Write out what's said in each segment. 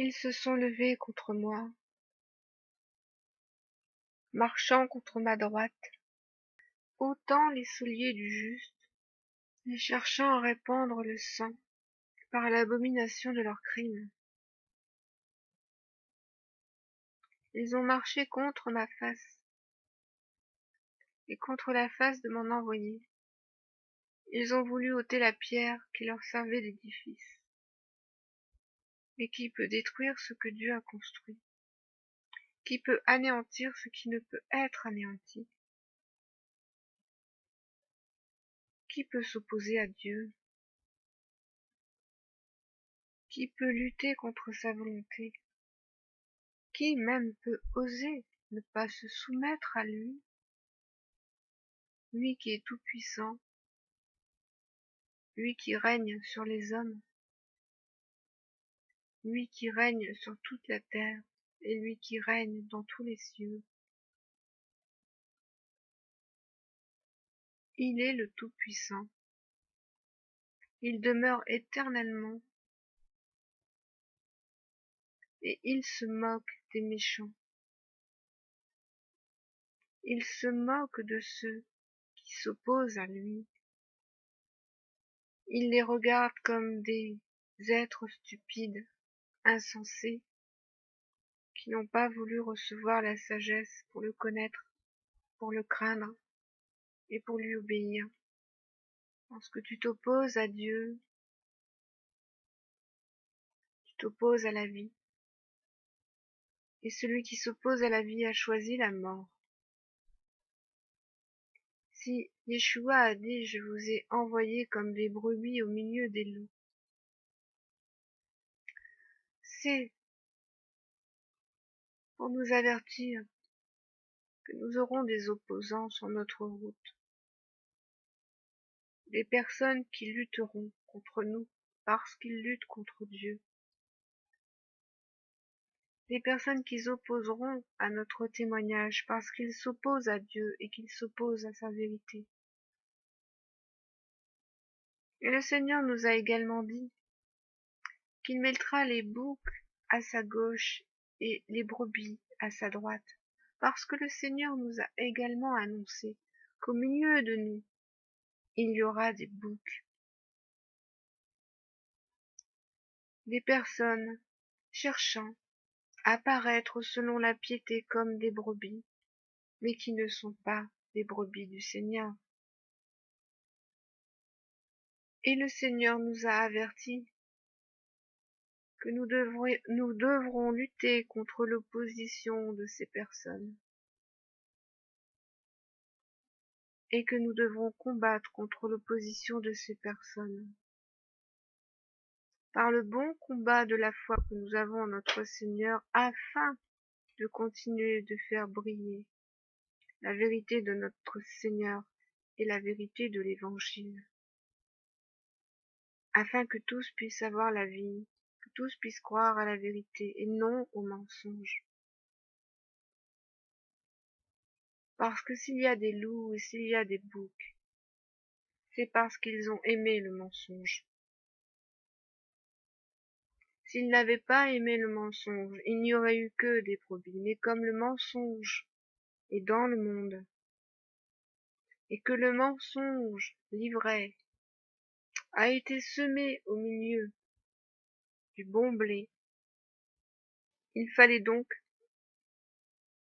Ils se sont levés contre moi, marchant contre ma droite, ôtant les souliers du juste, et cherchant à répandre le sang par l'abomination de leurs crimes. Ils ont marché contre ma face, et contre la face de mon envoyé. Ils ont voulu ôter la pierre qui leur servait d'édifice. Mais qui peut détruire ce que Dieu a construit? Qui peut anéantir ce qui ne peut être anéanti? Qui peut s'opposer à Dieu? Qui peut lutter contre sa volonté? Qui même peut oser ne pas se soumettre à lui? Lui qui est tout-puissant, lui qui règne sur les hommes, lui qui règne sur toute la terre, et lui qui règne dans tous les cieux. Il est le Tout-Puissant. Il demeure éternellement, et il se moque des méchants. Il se moque de ceux qui s'opposent à lui. Il les regarde comme des êtres stupides, insensés, qui n'ont pas voulu recevoir la sagesse pour le connaître, pour le craindre et pour lui obéir. Lorsque tu t'opposes à Dieu, tu t'opposes à la vie. Et celui qui s'oppose à la vie a choisi la mort. Si Yeshua a dit « Je vous ai envoyé comme des brebis au milieu des loups », c'est pour nous avertir que nous aurons des opposants sur notre route, des personnes qui lutteront contre nous parce qu'ils luttent contre Dieu, des personnes qui s'opposeront à notre témoignage parce qu'ils s'opposent à Dieu et qu'ils s'opposent à sa vérité. Et le Seigneur nous a également dit qu'il mettra les boucs à sa gauche et les brebis à sa droite, parce que le Seigneur nous a également annoncé qu'au milieu de nous, il y aura des boucs, des personnes cherchant à paraître selon la piété comme des brebis, mais qui ne sont pas des brebis du Seigneur. Et le Seigneur nous a avertis que nous devrons lutter contre l'opposition de ces personnes et que nous devrons combattre contre l'opposition de ces personnes. Par le bon combat de la foi que nous avons en notre Seigneur, afin de continuer de faire briller la vérité de notre Seigneur et la vérité de l'Évangile, afin que tous puissent avoir la vie, que tous puissent croire à la vérité et non au mensonge. Parce que s'il y a des loups et s'il y a des boucs, c'est parce qu'ils ont aimé le mensonge. S'ils n'avaient pas aimé le mensonge, il n'y aurait eu que des brebis. Mais comme le mensonge est dans le monde, et que le mensonge livré a été semé au milieu du bon blé, il fallait donc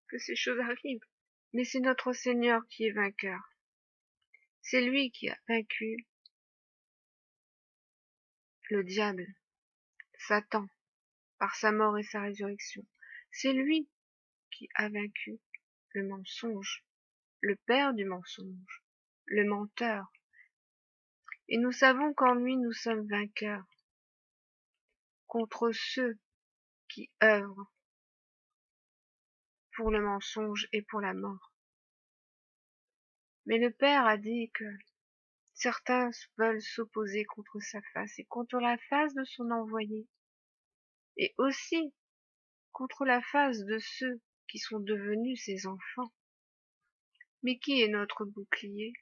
que ces choses arrivent. Mais c'est notre Seigneur qui est vainqueur. C'est lui qui a vaincu le diable, Satan, par sa mort et sa résurrection. C'est lui qui a vaincu le mensonge, le père du mensonge, le menteur. Et nous savons qu'en lui nous sommes vainqueurs contre ceux qui œuvrent pour le mensonge et pour la mort. Mais le Père a dit que certains veulent s'opposer contre sa face et contre la face de son envoyé, et aussi contre la face de ceux qui sont devenus ses enfants. Mais qui est notre bouclier?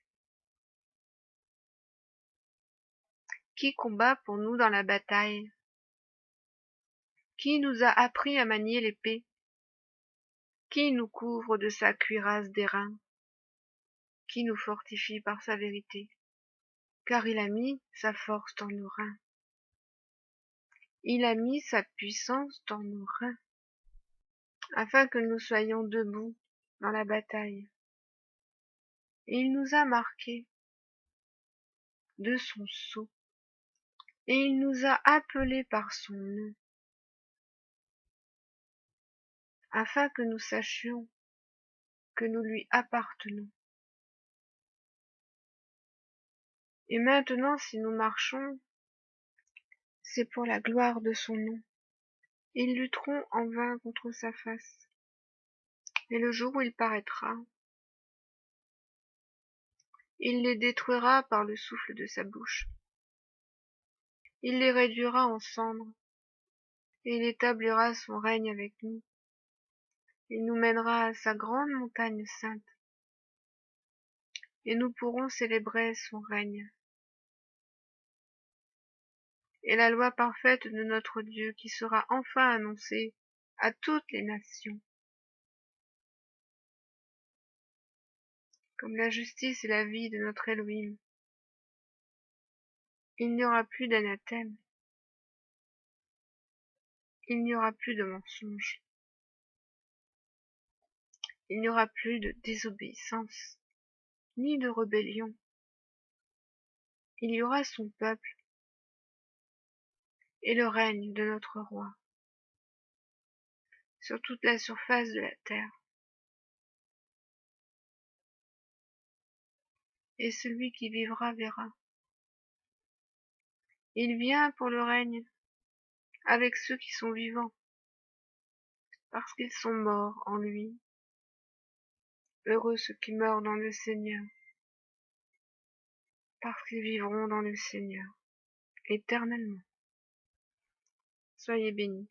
Qui combat pour nous dans la bataille? Qui nous a appris à manier l'épée? Qui nous couvre de sa cuirasse d'airain? Qui nous fortifie par sa vérité? Car il a mis sa force dans nos reins. Il a mis sa puissance dans nos reins, afin que nous soyons debout dans la bataille. Et il nous a marqués de son sceau, et il nous a appelés par son nom, afin que nous sachions que nous lui appartenons. Et maintenant, si nous marchons, c'est pour la gloire de son nom. Ils lutteront en vain contre sa face. Et le jour où il paraîtra, il les détruira par le souffle de sa bouche. Il les réduira en cendres, et il établira son règne avec nous. Il nous mènera à sa grande montagne sainte, et nous pourrons célébrer son règne. Et la loi parfaite de notre Dieu qui sera enfin annoncée à toutes les nations. Comme la justice et la vie de notre Elohim. Il n'y aura plus d'anathème. Il n'y aura plus de mensonge. Il n'y aura plus de désobéissance, ni de rébellion. Il y aura son peuple et le règne de notre roi sur toute la surface de la terre. Et celui qui vivra verra. Il vient pour le règne avec ceux qui sont vivants, parce qu'ils sont morts en lui. Heureux ceux qui meurent dans le Seigneur, parce qu'ils vivront dans le Seigneur éternellement. Soyez bénis.